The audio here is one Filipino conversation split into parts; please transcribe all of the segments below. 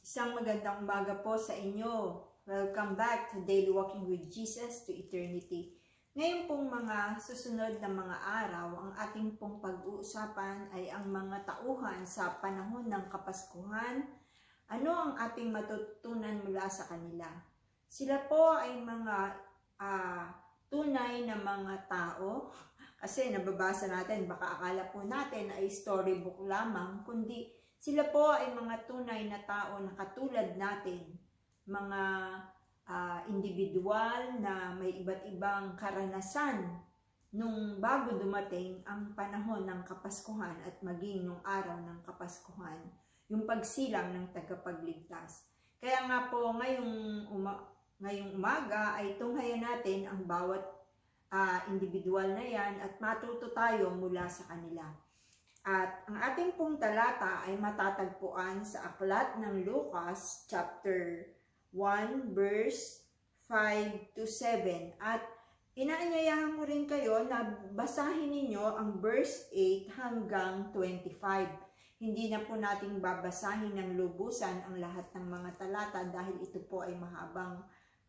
Isang magandang umaga po sa inyo. Welcome back to Daily Walking with Jesus to Eternity. Ngayon pong mga susunod na mga araw, ang ating pong pag-uusapan ay ang mga tauhan sa panahon ng Kapaskuhan. Ano ang ating matutunan mula sa kanila? Sila po ay mga tunay na mga tao. Kasi nababasa natin, baka akala po natin ay storybook lamang, kundi sila po ay mga tunay na tao na katulad natin, mga individual na may iba't ibang karanasan nung bago dumating ang panahon ng Kapaskuhan at maging nung araw ng Kapaskuhan, yung pagsilang ng tagapagligtas. Kaya nga po ngayong umaga ay tunghayan natin ang bawat individual na yan at matuto tayo mula sa kanila. At ang ating pong talata ay matatagpuan sa aklat ng Lucas chapter 1 verse 5 to 7. At inaanyayahan ko rin kayo na basahin ninyo ang verse 8 hanggang 25. Hindi na po nating babasahin ng lubusan ang lahat ng mga talata dahil ito po ay mahabang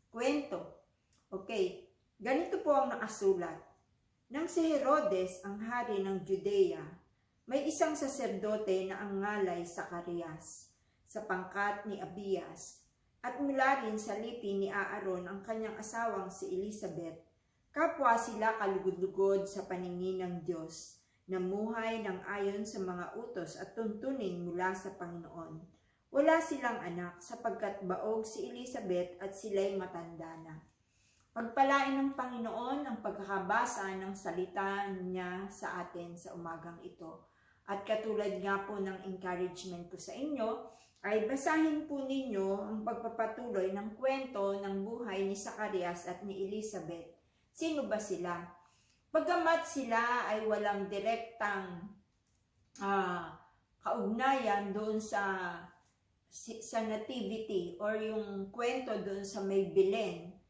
kwento. Okay, ganito po ang nakasulat. Nang si Herodes ang hari ng Judea, may isang saserdote na ang ngalay Zacarias, sa pangkat ni Abias, at mula rin sa lipi ni Aaron ang kanyang asawang si Elizabeth. Kapwa sila kalugod-lugod sa paningin ng Diyos, namuhay ng ayon sa mga utos at tuntunin mula sa Panginoon. Wala silang anak sapagkat baog si Elizabeth at sila'y matanda na. Pagpalain ng Panginoon ang pagkakabasa ng salita niya sa atin sa umagang ito. At katulad nga po ng encouragement ko sa inyo, ay basahin po ninyo ang pagpapatuloy ng kwento ng buhay ni Zacarias at ni Elizabeth. Sino ba sila? Bagamat sila ay walang direktang kaugnayan doon sa nativity or yung kwento doon sa may Belen,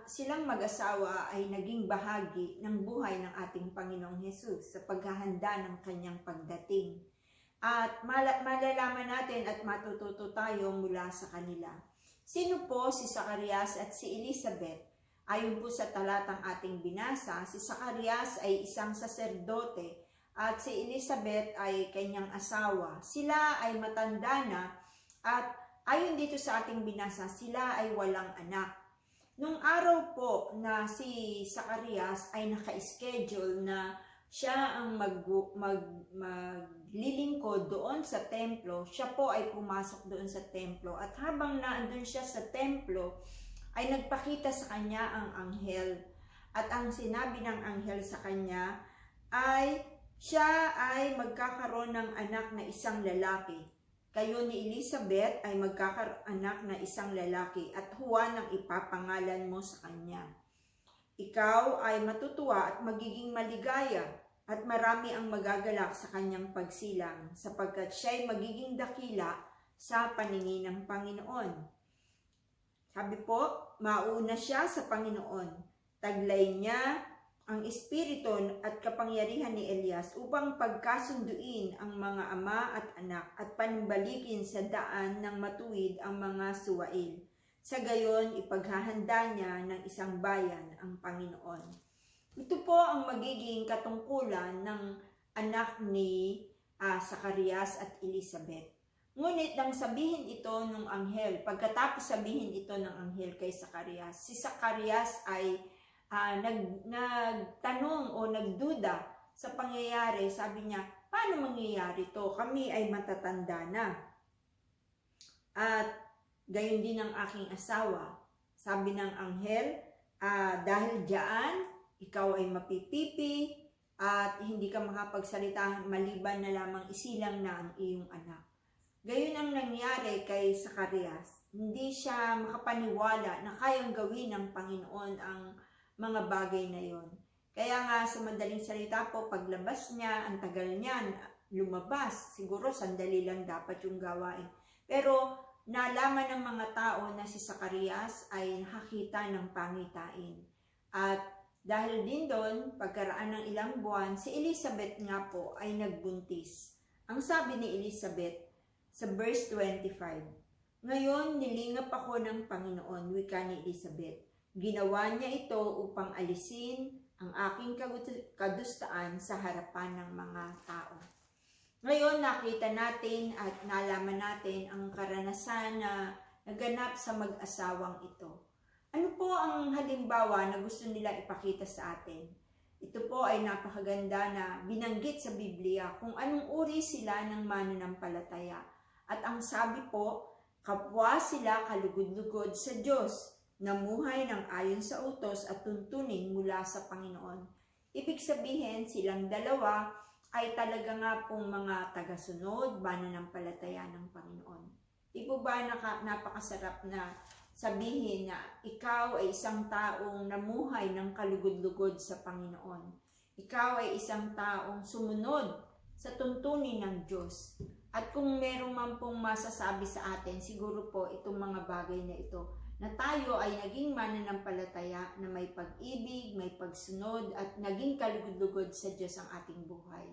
silang mag-asawa ay naging bahagi ng buhay ng ating Panginoong Hesus sa paghahanda ng kanyang pagdating. At malalaman natin at matututo tayo mula sa kanila. Sino po si Zacarias at si Elizabeth? Ayon po sa talatang ating binasa, si Zacarias ay isang saserdote at si Elizabeth ay kanyang asawa. Sila ay matanda na at ayon dito sa ating binasa, sila ay walang anak. Nung araw po na si Zacarias ay naka-schedule na siya ang maglilingkod doon sa templo, siya po ay pumasok doon sa templo. At habang naandun siya sa templo, ay nagpakita sa kanya ang anghel. At ang sinabi ng anghel sa kanya ay siya ay magkakaroon ng anak na isang lalaki. Kayo ni Elizabeth ay magkakaanak na isang lalaki at Juan ang ipapangalan mo sa kanya. Ikaw ay matutuwa at magiging maligaya at marami ang magagalak sa kanyang pagsilang sapagkat siya ay magiging dakila sa paningin ng Panginoon. Sabi po, mauna siya sa Panginoon. Taglay niya ang espiritu at kapangyarihan ni Elias upang pagkasunduin ang mga ama at anak at panumbalikin sa daan ng matuwid ang mga suwail. Sa gayon, ipaghahanda niya ng isang bayan ang Panginoon. Ito po ang magiging katungkulan ng anak ni Zacarias at Elizabeth. Ngunit nang sabihin ito ng anghel, pagkatapos sabihin ito ng anghel kay Zacarias, si Zacarias ay nagtanong o nagduda sa pangyayari. Sabi niya, paano mangyayari to? Kami ay matatanda na. At gayon din ang aking asawa. Sabi ng anghel, dahil diyan, ikaw ay mapipipi at hindi ka makapagsalita maliban na lamang isilang na ang iyong anak. Gayon ang nangyari kay Zacarias. Hindi siya makapaniwala na kayang gawin ng Panginoon ang mga bagay na yon. Kaya nga sa madaling salita po, paglabas niya, ang tagal niyan, lumabas. Siguro sandali lang dapat yung gawain. Pero nalaman ng mga tao na si Zacarias ay nakakita ng pangitain. At dahil din doon, pagkaraan ng ilang buwan, si Elizabeth nga po ay nagbuntis. Ang sabi ni Elizabeth, sa verse 25. Ngayon, nilingap ako ng Panginoon, wika ni Elizabeth. Ginawa niya ito upang alisin ang aking kadustaan sa harapan ng mga tao. Ngayon, nakita natin at nalaman natin ang karanasan na naganap sa mag-asawang ito. Ano po ang halimbawa na gusto nila ipakita sa atin? Ito po ay napakaganda na binanggit sa Biblia kung anong uri sila ng mananampalataya. At ang sabi po, kapwa sila kalugod-lugod sa Diyos, namuhay ng ayon sa utos at tuntunin mula sa Panginoon. Ibig sabihin, silang dalawa ay talaga nga pong mga tagasunod, mananampalataya ng Panginoon. Di po ba napakasarap na sabihin na ikaw ay isang taong namuhay ng kalugod-lugod sa Panginoon. Ikaw ay isang taong sumunod sa tuntunin ng Diyos. At kung meron man pong masasabi sa atin, siguro po itong mga bagay na ito, na tayo ay naging mananampalataya na may pag-ibig, may pagsunod, at naging kalugod-lugod sa Diyos ang ating buhay.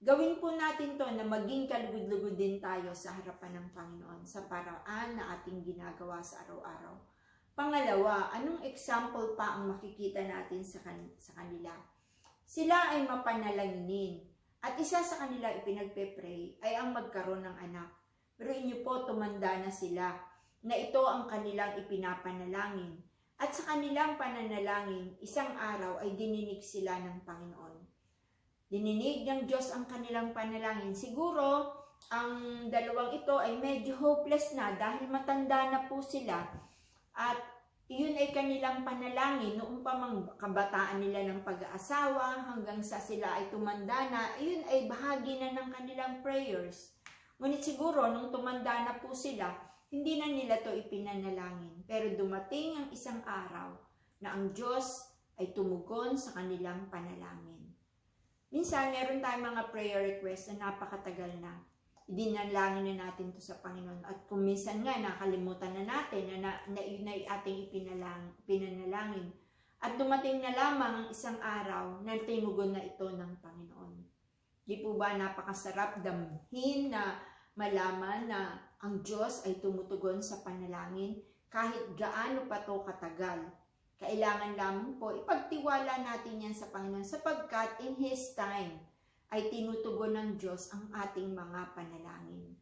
Gawin po natin to na maging kalugod-lugod din tayo sa harapan ng Panginoon sa paraan na ating ginagawa sa araw-araw. Pangalawa, anong example pa ang makikita natin sa kanila? Sila ay mapanalanginin at isa sa kanila ipinagpe-pray ay ang magkaroon ng anak. Pero inyo po, tumanda na sila na ito ang kanilang ipinapanalangin. At sa kanilang pananalangin, isang araw ay dininig sila ng Panginoon. Dininig ng Diyos ang kanilang panalangin. Siguro, ang dalawang ito ay medyo hopeless na dahil matanda na po sila. At iyon ay kanilang panalangin noong pamang kabataan nila ng pag-aasawa hanggang sa sila ay tumanda na. Iyon ay bahagi na ng kanilang prayers. Ngunit siguro, nung tumanda na po sila, hindi na nila to ipinanalangin. Pero dumating ang isang araw na ang Diyos ay tumugon sa kanilang panalangin. Minsan, meron tayong mga prayer requests na napakatagal na. Idinalangin na natin to sa Panginoon. At kung minsan nga, nakalimutan na natin na yun ay ating pinanalangin. At dumating na lamang ang isang araw na tinugon na ito ng Panginoon. Di po ba napakasarap damhin na malaman na ang Diyos ay tumutugon sa panalangin kahit gaano pa to katagal? Kailangan lamang po ipagtiwala natin yan sa Panginoon sapagkat in His time ay tinutugon ng Diyos ang ating mga panalangin.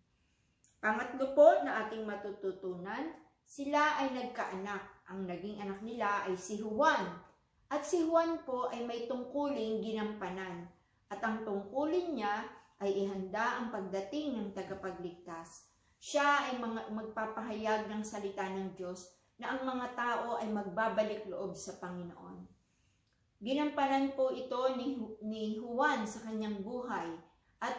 Pangatlo po na ating matututunan, sila ay nagkaanak. Ang naging anak nila ay si Juan. At si Juan po ay may tungkuling ginampanan. At ang tungkulin niya ay ihanda ang pagdating ng tagapagligtas. Siya ay magpapahayag ng salita ng Diyos na ang mga tao ay magbabalik loob sa Panginoon. Ginampanan po ito ni Juan sa kanyang buhay. At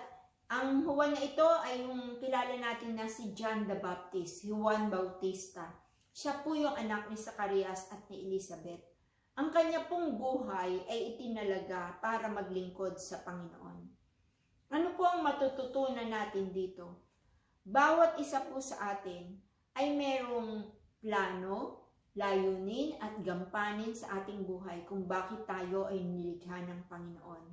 ang Juan na ito ay yung kilala natin na si John the Baptist, Juan Bautista. Siya po yung anak ni Zacarias at ni Elizabeth. Ang kanya pong buhay ay itinalaga para maglingkod sa Panginoon. Ano po ang matututunan natin dito? Bawat isa po sa atin ay merong plano, layunin at gampanin sa ating buhay kung bakit tayo ay nilikha ng Panginoon.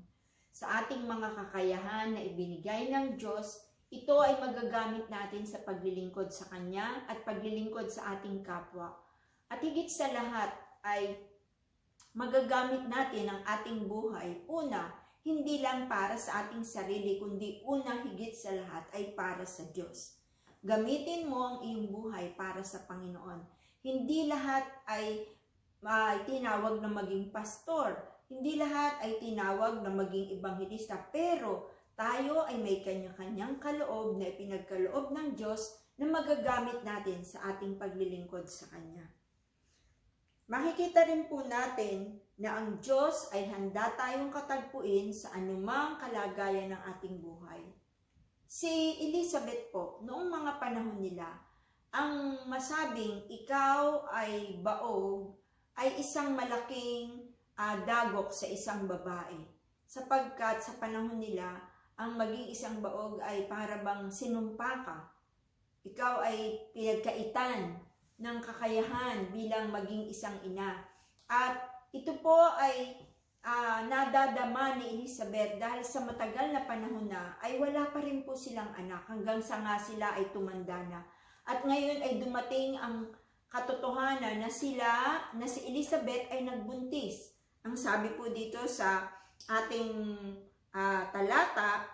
Sa ating mga kakayahan na ibinigay ng Diyos, ito ay magagamit natin sa paglilingkod sa Kanya at paglilingkod sa ating kapwa. At higit sa lahat ay magagamit natin ang ating buhay. Una, hindi lang para sa ating sarili, kundi unang higit sa lahat ay para sa Diyos. Gamitin mo ang iyong buhay para sa Panginoon. Hindi lahat ay tinawag na maging pastor. Hindi lahat ay tinawag na maging ebanghelista. Pero tayo ay may kanya-kanyang kaloob na ipinagkaloob ng Diyos na magagamit natin sa ating paglilingkod sa Kanya. Makikita rin po natin na ang Diyos ay handa tayong katagpuin sa anumang kalagayan ng ating buhay. Si Elizabeth po, noong mga panahon nila, ang masabing ikaw ay baog ay isang malaking dagok sa isang babae. Sapagkat sa panahon nila, ang maging isang baog ay para bang sinumpa ka. Ikaw ay pinagkaitan ng kakayahan bilang maging isang ina. At ito po ay nadadama ni Elizabeth dahil sa matagal na panahon na ay wala pa rin po silang anak hanggang sa nga sila ay tumanda na. At ngayon ay dumating ang katotohanan na si Elizabeth ay nagbuntis. Ang sabi po dito sa ating talata,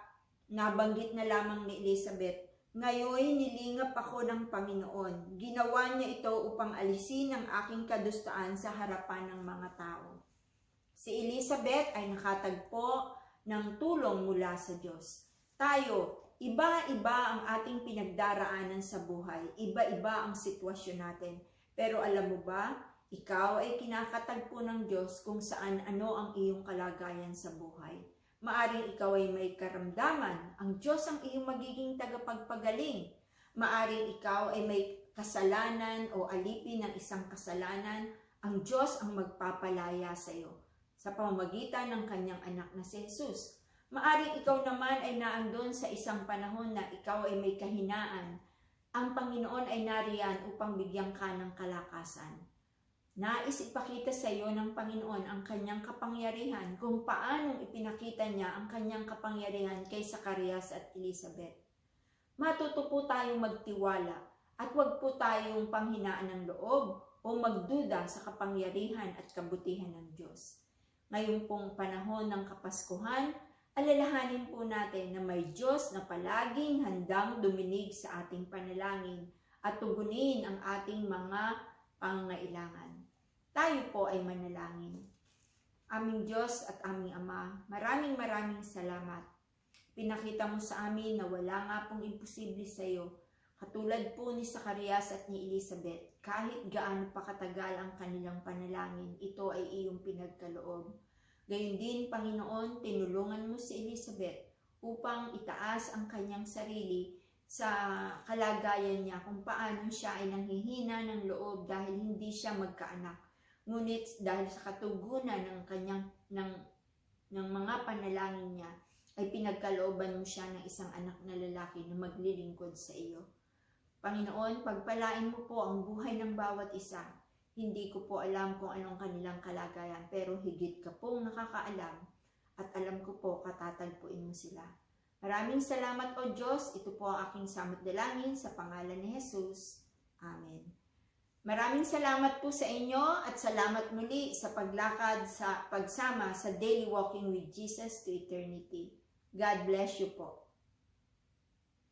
nabanggit na lamang ni Elizabeth, "Ngayon nilingap ako ng Panginoon. Ginawa niya ito upang alisin ang aking kadustaan sa harapan ng mga tao." Si Elizabeth ay nakatagpo ng tulong mula sa Diyos. Tayo, iba-iba ang ating pinagdaraanan sa buhay. Iba-iba ang sitwasyon natin. Pero alam mo ba, ikaw ay kinakatagpo ng Diyos kung saan ano ang iyong kalagayan sa buhay. Maaring ikaw ay may karamdaman, ang Diyos ang iyong magiging tagapagpagaling. Maaring ikaw ay may kasalanan o alipin ng isang kasalanan, ang Diyos ang magpapalaya sa iyo sa pamamagitan ng kanyang anak na si Jesus. Maaring ikaw naman ay naandun sa isang panahon na ikaw ay may kahinaan. Ang Panginoon ay nariyan upang bigyan ka ng kalakasan. Nais ipakita sa iyo ng Panginoon ang kanyang kapangyarihan kung paanong ipinakita niya ang kanyang kapangyarihan kay Zacarias at Elizabeth. Matuto po tayong magtiwala at huwag po tayong panghinaan ng loob o magduda sa kapangyarihan at kabutihan ng Diyos. Ngayon pong panahon ng Kapaskuhan, alalahanin po natin na may Diyos na palaging handang duminig sa ating panalangin at tugunin ang ating mga pangangailangan. Tayo po ay manalangin. Aming Diyos at aming Ama, maraming salamat. Pinakita mo sa amin na wala nga pong imposible sa iyo. Katulad po ni Zacarias at ni Elizabeth, kahit gaano pa katagal ang kanilang panalangin, ito ay iyong pinagkaloob. Gayun din, Panginoon, tinulungan mo si Elizabeth upang itaas ang kanyang sarili sa kalagayan niya kung paano siya ay nanghihina ng loob dahil hindi siya magkaanak. Ngunit dahil sa katugunan ng mga panalangin niya, ay pinagkalooban mo siya ng isang anak na lalaki na maglilingkod sa iyo. Panginoon, pagpalain mo po ang buhay ng bawat isa. Hindi ko po alam kung anong kanilang kalagayan, pero higit ka pong nakakaalam at alam ko po katatagpuin mo sila. Maraming salamat o Diyos. Ito po ang aking samot dalangin sa pangalan ni Jesus. Amen. Maraming salamat po sa inyo at salamat muli sa paglakad sa pagsama sa Daily Walking with Jesus to Eternity. God bless you po.